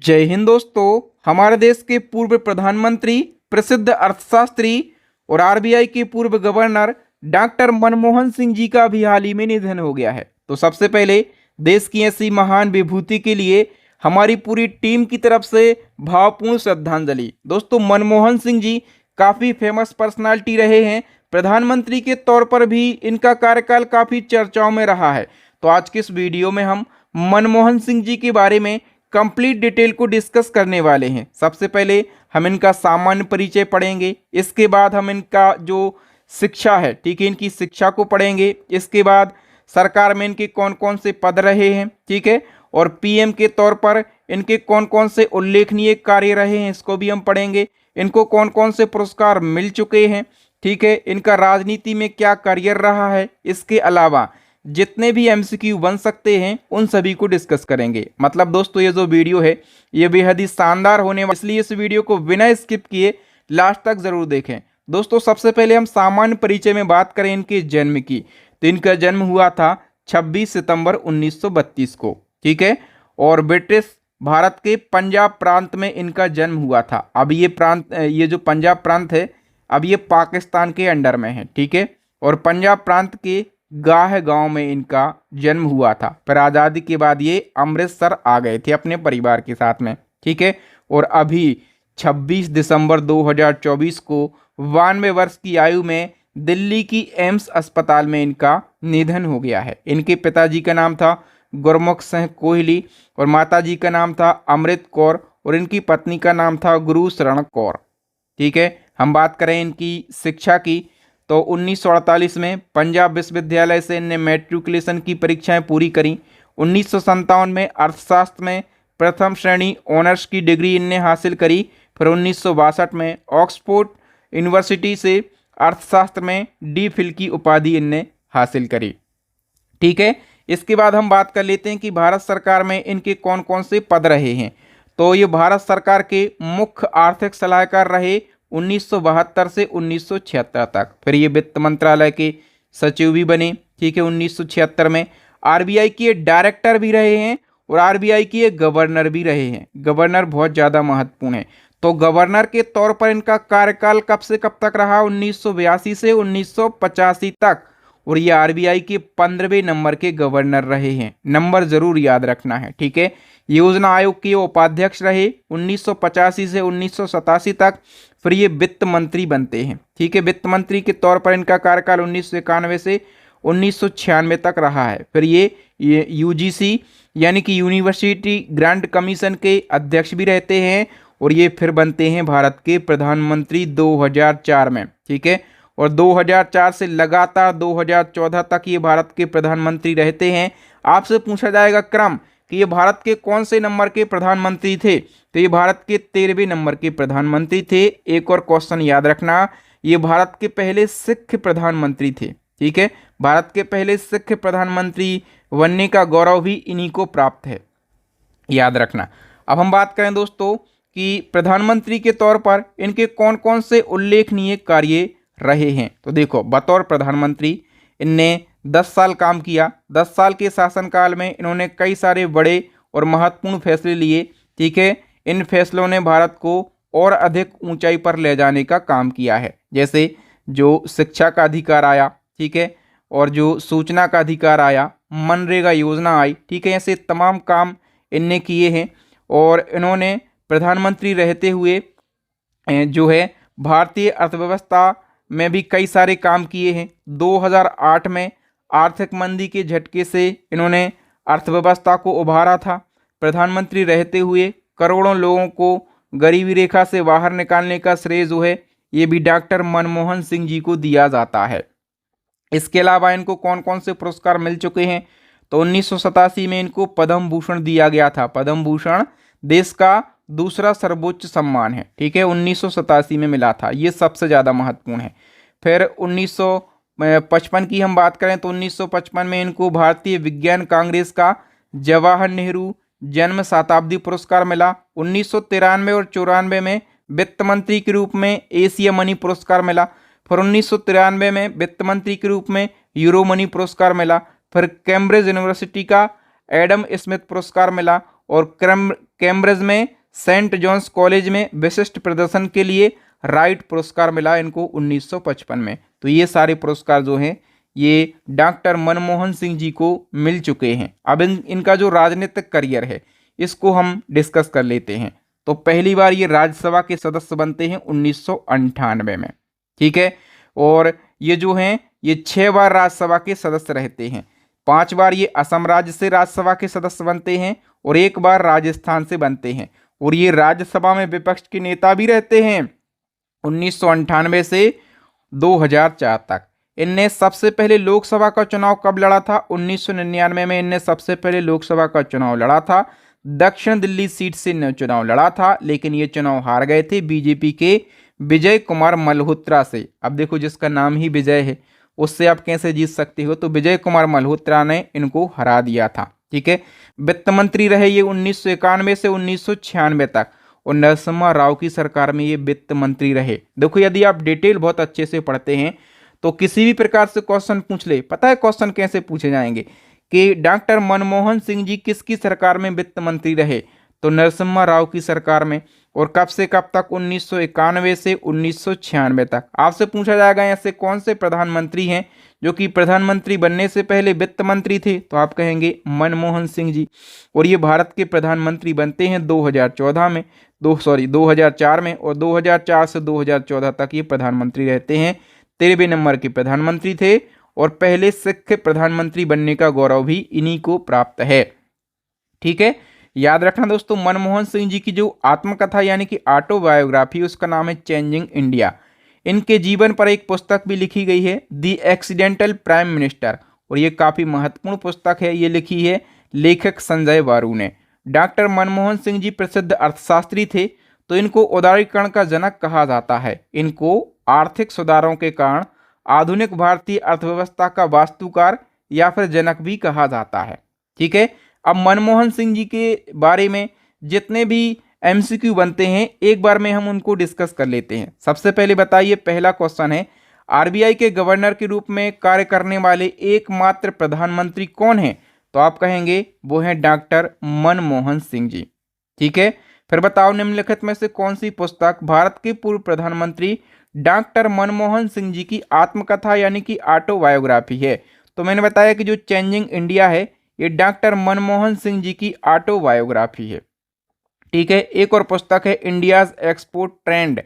जय हिंद दोस्तों। हमारे देश के पूर्व प्रधानमंत्री, प्रसिद्ध अर्थशास्त्री और आरबीआई के पूर्व गवर्नर डॉक्टर मनमोहन सिंह जी का भी हाल ही में निधन हो गया है। तो सबसे पहले देश की ऐसी महान विभूति के लिए हमारी पूरी टीम की तरफ से भावपूर्ण श्रद्धांजलि। दोस्तों, मनमोहन सिंह जी काफ़ी फेमस पर्सनालिटी रहे हैं। प्रधानमंत्री के तौर पर भी इनका कार्यकाल काफ़ी चर्चाओं में रहा है। तो आज के इस वीडियो में हम मनमोहन सिंह जी के बारे में कंप्लीट डिटेल को डिस्कस करने वाले हैं। सबसे पहले हम इनका सामान्य परिचय पढ़ेंगे, इसके बाद हम इनका जो शिक्षा है, ठीक है, इनकी शिक्षा को पढ़ेंगे। इसके बाद सरकार में इनके कौन कौन से पद रहे हैं, ठीक है, और पीएम के तौर पर इनके कौन कौन से उल्लेखनीय कार्य रहे हैं, इसको भी हम पढ़ेंगे। इनको कौन कौन से पुरस्कार मिल चुके हैं, ठीक है, इनका राजनीति में क्या करियर रहा है, इसके अलावा जितने भी एमसीक्यू बन सकते हैं उन सभी को डिस्कस करेंगे। मतलब दोस्तों, ये जो वीडियो है ये बेहद ही शानदार होने वाला, इसलिए इस वीडियो को बिना स्किप किए लास्ट तक जरूर देखें। दोस्तों, सबसे पहले हम सामान्य परिचय में बात करें इनके जन्म की, तो इनका जन्म हुआ था 26 सितंबर 1932 को, ठीक है, और ब्रिटिश भारत के पंजाब प्रांत में इनका जन्म हुआ था। अब ये जो पंजाब प्रांत है अब ये पाकिस्तान के अंडर में है, ठीक है, और पंजाब प्रांत के गाह गांव में इनका जन्म हुआ था। पर आज़ादी के बाद ये अमृतसर आ गए थे अपने परिवार के साथ में, ठीक है, और अभी 26 दिसंबर 2024 को 92 वर्ष की आयु में दिल्ली की एम्स अस्पताल में इनका निधन हो गया है। इनके पिताजी का नाम था गुरमुख सिंह कोहली और माताजी का नाम था अमृत कौर और इनकी पत्नी का नाम था गुरु शरण कौर, ठीक है। हम बात करें इनकी शिक्षा की, तो 1948 में पंजाब विश्वविद्यालय से इनने मैट्रिकुलेशन की परीक्षाएं पूरी करी। 1957 में अर्थशास्त्र में प्रथम श्रेणी ऑनर्स की डिग्री इनने हासिल करी। फिर 1962 में ऑक्सफोर्ड यूनिवर्सिटी से अर्थशास्त्र में डी.फिल की उपाधि इनने हासिल करी, ठीक है। इसके बाद हम बात कर लेते हैं कि भारत सरकार में इनके कौन कौन से पद रहे हैं। तो ये भारत सरकार के मुख्य आर्थिक सलाहकार रहे 1972 से 1976 तक। फिर ये वित्त मंत्रालय के सचिव भी बने, ठीक है, 1976 में। आरबीआई के डायरेक्टर भी रहे हैं और आरबीआई के गवर्नर भी रहे हैं। गवर्नर बहुत ज़्यादा महत्वपूर्ण है। तो गवर्नर के तौर पर इनका कार्यकाल कब से कब तक रहा? 1982 से 1985 तक, और ये आरबीआई के 15वें नंबर के गवर्नर रहे हैं। नंबर जरूर याद रखना है, ठीक है। योजना आयोग के उपाध्यक्ष रहे 1985 से 1987 तक। फिर ये वित्त मंत्री बनते हैं, ठीक है। वित्त मंत्री के तौर पर इनका कार्यकाल 1991 से 1996 तक रहा है। फिर ये यूजीसी यानी कि यूनिवर्सिटी ग्रांट कमीशन के अध्यक्ष भी रहते हैं और ये फिर बनते हैं भारत के प्रधानमंत्री 2004 में, ठीक है। और 2004 से लगातार 2014 तक ये भारत के प्रधानमंत्री रहते हैं। आपसे पूछा जाएगा क्रम कि ये भारत के कौन से नंबर के प्रधानमंत्री थे, तो ये भारत के 13वें नंबर के प्रधानमंत्री थे। एक और क्वेश्चन याद रखना, ये भारत के पहले सिख प्रधानमंत्री थे, ठीक है। भारत के पहले सिख प्रधानमंत्री बनने का गौरव भी इन्हीं को प्राप्त है, याद रखना। अब हम बात करें दोस्तों कि प्रधानमंत्री के तौर पर इनके कौन कौन से उल्लेखनीय कार्य रहे हैं। तो देखो, बतौर प्रधानमंत्री इनने 10 साल काम किया। 10 साल के शासनकाल में इन्होंने कई सारे बड़े और महत्वपूर्ण फैसले लिए, ठीक है। इन फैसलों ने भारत को और अधिक ऊंचाई पर ले जाने का काम किया है। जैसे जो शिक्षा का अधिकार आया, ठीक है, और जो सूचना का अधिकार आया, मनरेगा योजना आई, ठीक है, ऐसे तमाम काम इनने किए हैं। और इन्होंने प्रधानमंत्री रहते हुए जो है भारतीय अर्थव्यवस्था में भी कई सारे काम किए हैं। 2008 में आर्थिक मंदी के झटके से इन्होंने अर्थव्यवस्था को उभारा था। प्रधानमंत्री रहते हुए करोड़ों लोगों को गरीबी रेखा से बाहर निकालने का श्रेय जो है ये भी डॉक्टर मनमोहन सिंह जी को दिया जाता है। इसके अलावा इनको कौन कौन से पुरस्कार मिल चुके हैं? तो 1987 में इनको पद्म भूषण दिया गया था। पद्म भूषण देश का दूसरा सर्वोच्च सम्मान है, ठीक है, 1987 में मिला था। ये सबसे ज़्यादा महत्वपूर्ण है। फिर 1955 की हम बात करें तो 1955 में इनको भारतीय विज्ञान कांग्रेस का जवाहर नेहरू जन्म शताब्दी पुरस्कार मिला। 1993 और 94 में वित्त मंत्री के रूप में एशिया मनी पुरस्कार मिला। फिर 1993 में वित्त मंत्री के रूप में यूरो मनी पुरस्कार मिला। फिर कैम्ब्रिज यूनिवर्सिटी का एडम स्मिथ पुरस्कार मिला और कैम्ब्रिज में सेंट जॉन्स कॉलेज में विशिष्ट प्रदर्शन के लिए राइट पुरस्कार मिला इनको 1955 में। तो ये सारे पुरस्कार जो हैं ये डॉक्टर मनमोहन सिंह जी को मिल चुके हैं। अब इनका जो राजनीतिक करियर है इसको हम डिस्कस कर लेते हैं। तो पहली बार ये राज्यसभा के सदस्य बनते हैं 1998 में, ठीक है। और ये जो हैं ये 6 बार राज्यसभा के सदस्य रहते हैं। 5 बार ये असम राज्य से राज्यसभा के सदस्य बनते हैं और 1 बार राजस्थान से बनते हैं। और ये राज्यसभा में विपक्ष के नेता भी रहते हैं 1998 से 2004 तक। इनने सबसे पहले लोकसभा का चुनाव कब लड़ा था? 1999 में इनने सबसे पहले लोकसभा का चुनाव लड़ा था। दक्षिण दिल्ली सीट से इन्होंने चुनाव लड़ा था, लेकिन ये चुनाव हार गए थे बीजेपी के विजय कुमार मल्होत्रा से। अब देखो, जिसका नाम ही विजय है उससे आप कैसे जीत सकते हो? तो विजय कुमार मल्होत्रा ने इनको हरा दिया था, ठीक है। वित्त मंत्री रहे ये 1991 से 1996 तक, और नरसिम्हा राव की सरकार में ये वित्त मंत्री रहे। देखो, यदि आप डिटेल बहुत अच्छे से पढ़ते हैं तो किसी भी प्रकार से क्वेश्चन पूछ ले, पता है क्वेश्चन कैसे पूछे जाएंगे कि डॉक्टर मनमोहन सिंह जी किसकी सरकार में वित्त मंत्री रहे? तो नरसिम्हा राव की सरकार में। और कब से कब तक? 1991 से 1996 तक। आपसे पूछा जाएगा ऐसे कौन से प्रधानमंत्री हैं जो कि प्रधानमंत्री बनने से पहले वित्त मंत्री थे? तो आप कहेंगे मनमोहन सिंह जी। और ये भारत के प्रधानमंत्री बनते हैं 2014 में 2004 में, और 2004 से 2014 तक ये प्रधानमंत्री रहते हैं। 13वें नंबर के प्रधानमंत्री थे और पहले सिख प्रधानमंत्री बनने का गौरव भी इन्हीं को प्राप्त है, ठीक है। याद रखना दोस्तों, मनमोहन सिंह जी की जो आत्मकथा यानी कि ऑटोबायोग्राफी, उसका नाम है चेंजिंग इंडिया। इनके जीवन पर एक पुस्तक भी लिखी गई है, द एक्सीडेंटल प्राइम मिनिस्टर, और ये काफ़ी महत्वपूर्ण पुस्तक है। ये लिखी है लेखक संजय बारू ने। डॉक्टर मनमोहन सिंह जी प्रसिद्ध अर्थशास्त्री थे, तो इनको उदारीकरण का जनक कहा जाता है। इनको आर्थिक सुधारों के कारण आधुनिक भारतीय अर्थव्यवस्था का वास्तुकार या फिर जनक भी कहा जाता है, ठीक है। अब मनमोहन सिंह जी के बारे में जितने भी एमसीक्यू बनते हैं एक बार में हम उनको डिस्कस कर लेते हैं। सबसे पहले बताइए, पहला क्वेश्चन है, आरबीआई के गवर्नर के रूप में कार्य करने वाले एकमात्र प्रधानमंत्री कौन है? तो आप कहेंगे वो हैं डॉक्टर मनमोहन सिंह जी, ठीक है। फिर बताओ, निम्नलिखित में से कौन सी पुस्तक भारत के पूर्व प्रधानमंत्री डॉक्टर मनमोहन सिंह जी की आत्मकथा यानी कि ऑटोबायोग्राफी है? तो मैंने बताया कि जो चेंजिंग इंडिया है ये डॉक्टर मनमोहन सिंह जी की ऑटोबायोग्राफी है, ठीक है। एक और पुस्तक है इंडियाज एक्सपोर्ट ट्रेंड,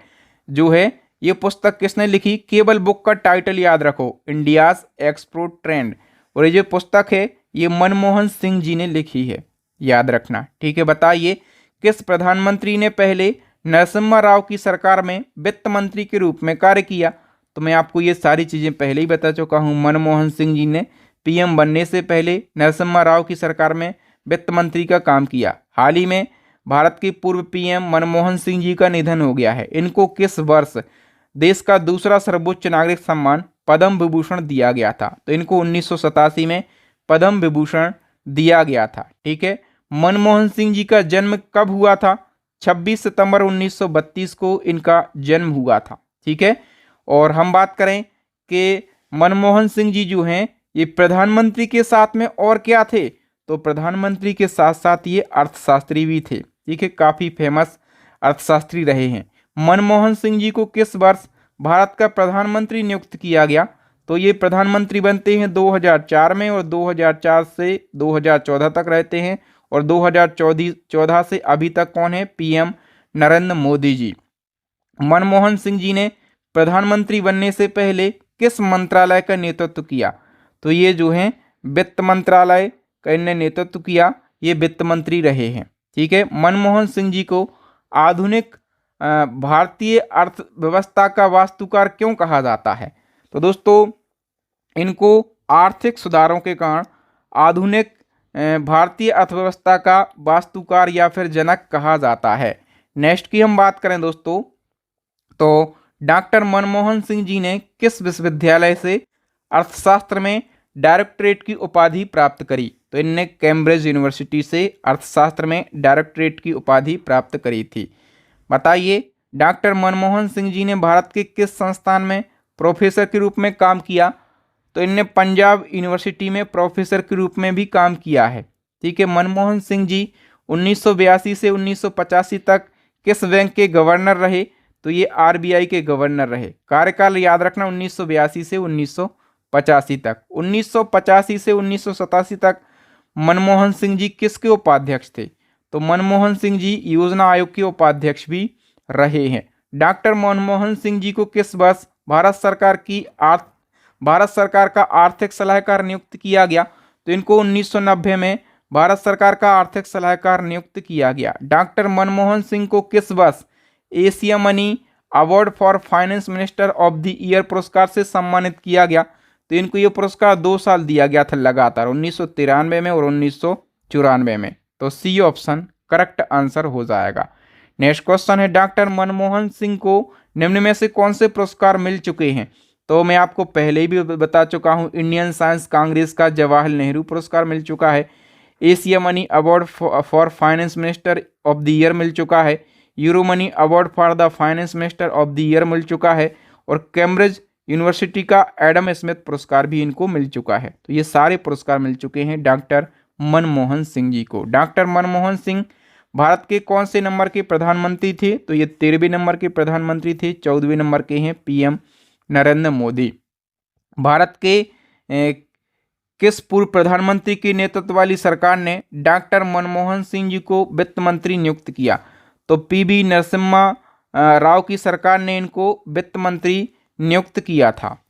जो है ये पुस्तक किसने लिखी? केवल बुक का टाइटल याद रखो, इंडियाज एक्सपोर्ट ट्रेंड। और ये जो पुस्तक है ये मनमोहन सिंह जी ने लिखी है, याद रखना, ठीक है। बताइए, किस प्रधानमंत्री ने पहले नरसिम्हा राव की सरकार में वित्त मंत्री के रूप में कार्य किया? तो मैं आपको ये सारी चीज़ें पहले ही बता चुका हूँ। मनमोहन सिंह जी ने पीएम बनने से पहले नरसिम्हा राव की सरकार में वित्त मंत्री का काम किया। हाल ही में भारत के पूर्व पीएम मनमोहन सिंह जी का निधन हो गया है। इनको किस वर्ष देश का दूसरा सर्वोच्च नागरिक सम्मान पद्म विभूषण दिया गया था? तो इनको 1987 में पद्म विभूषण दिया गया था, ठीक है। मनमोहन सिंह जी का जन्म कब हुआ था? 26 सितंबर 1932 को इनका जन्म हुआ था, ठीक है। और हम बात करें कि मनमोहन सिंह जी जो हैं ये प्रधानमंत्री के साथ में और क्या थे? तो प्रधानमंत्री के साथ साथ ये अर्थशास्त्री भी थे, ठीक है। काफ़ी फेमस अर्थशास्त्री रहे हैं। मनमोहन सिंह जी को किस वर्ष भारत का प्रधानमंत्री नियुक्त किया गया? तो ये प्रधानमंत्री बनते हैं 2004 में, और 2004 से 2014 तक रहते हैं। और 2014 से अभी तक कौन है? पीएम नरेंद्र मोदी जी। मनमोहन सिंह जी ने प्रधानमंत्री बनने से पहले किस मंत्रालय का नेतृत्व किया? तो ये जो है वित्त मंत्रालय का इन्हें नेतृत्व किया, ये वित्त मंत्री रहे हैं, ठीक है। मनमोहन सिंह जी को आधुनिक भारतीय अर्थव्यवस्था का वास्तुकार क्यों कहा जाता है? तो दोस्तों, इनको आर्थिक सुधारों के कारण आधुनिक भारतीय अर्थव्यवस्था का वास्तुकार या फिर जनक कहा जाता है। नेक्स्ट की हम बात करें दोस्तों, तो डॉक्टर मनमोहन सिंह जी ने किस विश्वविद्यालय से अर्थशास्त्र में डायरेक्टरेट की उपाधि प्राप्त करी? तो इनने कैम्ब्रिज यूनिवर्सिटी से अर्थशास्त्र में डायरेक्टरेट की उपाधि प्राप्त करी थी। बताइए, डॉक्टर मनमोहन सिंह जी ने भारत के किस संस्थान में प्रोफेसर के रूप में काम किया? तो इनने पंजाब यूनिवर्सिटी में प्रोफेसर के रूप में भी काम किया है, ठीक है। मनमोहन सिंह जी 1982 से 1985 तक किस बैंक के गवर्नर रहे? तो ये आरबीआई के गवर्नर रहे। कार्यकाल याद रखना 1982 से 1985 तक। 1985 से 1987 तक मनमोहन सिंह जी किसके उपाध्यक्ष थे? तो मनमोहन सिंह जी योजना आयोग के उपाध्यक्ष भी रहे हैं। डॉक्टर मनमोहन सिंह जी को किस वर्ष भारत सरकार का आर्थिक सलाहकार नियुक्त किया गया? तो इनको 1990 में भारत सरकार का आर्थिक सलाहकार नियुक्त किया गया। डॉक्टर मनमोहन सिंह को किस वर्ष Asia money award for finance minister of the year पुरस्कार से सम्मानित किया गया? तो इनको ये पुरस्कार 2 साल दिया गया था लगातार, 1993 में और 1994 में। तो सी ऑप्शन करेक्ट आंसर हो जाएगा। नेक्स्ट क्वेश्चन है, डॉक्टर मनमोहन सिंह को निम्न में से कौन से पुरस्कार मिल चुके हैं? तो मैं आपको पहले ही भी बता चुका हूं, इंडियन साइंस कांग्रेस का जवाहर नेहरू पुरस्कार मिल चुका है, Asia money award for finance minister of the year मिल चुका है, euro money award for the finance minister of the year मिल चुका है, और कैम्ब्रिज यूनिवर्सिटी का एडम स्मिथ पुरस्कार भी इनको मिल चुका है। तो ये सारे पुरस्कार मिल चुके हैं डॉक्टर मनमोहन सिंह जी को। डॉक्टर मनमोहन सिंह भारत के कौन से नंबर के प्रधानमंत्री थे? तो ये 13वें नंबर के प्रधानमंत्री थे। 14वें नंबर के हैं पीएम नरेंद्र मोदी। भारत के किस पूर्व प्रधानमंत्री के नेतृत्व वाली सरकार ने डॉक्टर मनमोहन सिंह जी को वित्त मंत्री नियुक्त किया? तो पीवी नरसिम्हा राव की सरकार ने इनको वित्त मंत्री नियुक्त किया था।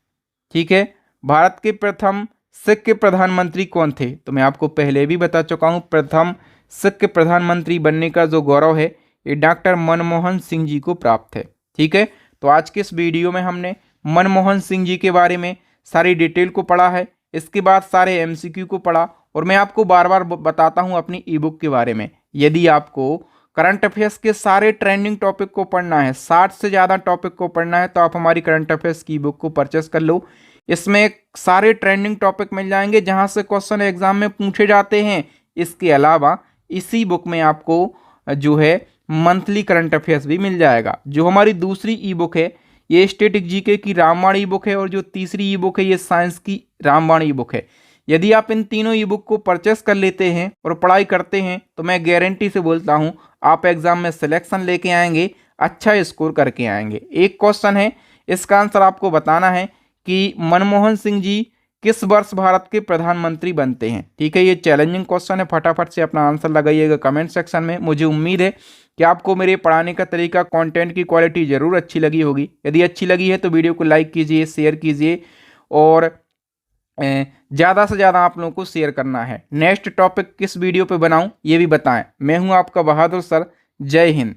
ठीक है। भारत के प्रथम सिख के प्रधानमंत्री कौन थे? तो मैं आपको पहले भी बता चुका हूं, प्रथम सिख के प्रधानमंत्री बनने का जो गौरव है ये डॉक्टर मनमोहन सिंह जी को प्राप्त है। ठीक है। तो आज के इस वीडियो में हमने मनमोहन सिंह जी के बारे में सारी डिटेल को पढ़ा है, इसके बाद सारे एमसीक्यू को पढ़ा, और मैं आपको बार बार बताता हूं अपनी ई बुक के बारे में। यदि आपको करंट अफेयर्स के सारे ट्रेंडिंग टॉपिक को पढ़ना है, 60 से ज़्यादा टॉपिक को पढ़ना है, तो आप हमारी करंट अफेयर्स की बुक को परचेस कर लो। इसमें सारे ट्रेंडिंग टॉपिक मिल जाएंगे जहां से क्वेश्चन एग्जाम में पूछे जाते हैं। इसके अलावा इसी बुक में आपको जो है मंथली करंट अफेयर्स भी मिल जाएगा। जो हमारी दूसरी ई बुक है ये स्टैटिक जीके की रामबाण ई बुक है, और जो तीसरी ई बुक है ये साइंस की रामबाण ई बुक है। यदि आप इन तीनों ई बुक को परचेस कर लेते हैं और पढ़ाई करते हैं तो मैं गारंटी से बोलता हूं आप एग्जाम में सिलेक्शन लेके आएंगे, अच्छा स्कोर करके आएंगे। एक क्वेश्चन है, इसका आंसर आपको बताना है कि मनमोहन सिंह जी किस वर्ष भारत के प्रधानमंत्री बनते हैं। ठीक है, ये चैलेंजिंग क्वेश्चन है, फटाफट से अपना आंसर लगाइएगा कमेंट सेक्शन में। मुझे उम्मीद है कि आपको मेरे पढ़ाने का तरीका, कंटेंट की क्वालिटी जरूर अच्छी लगी होगी। यदि अच्छी लगी है तो वीडियो को लाइक कीजिए, शेयर कीजिए, और ज़्यादा से ज़्यादा आप लोगों को शेयर करना है। नेक्स्ट टॉपिक किस वीडियो पे बनाऊं ये भी बताएं। मैं हूं आपका बहादुर सर। जय हिंद।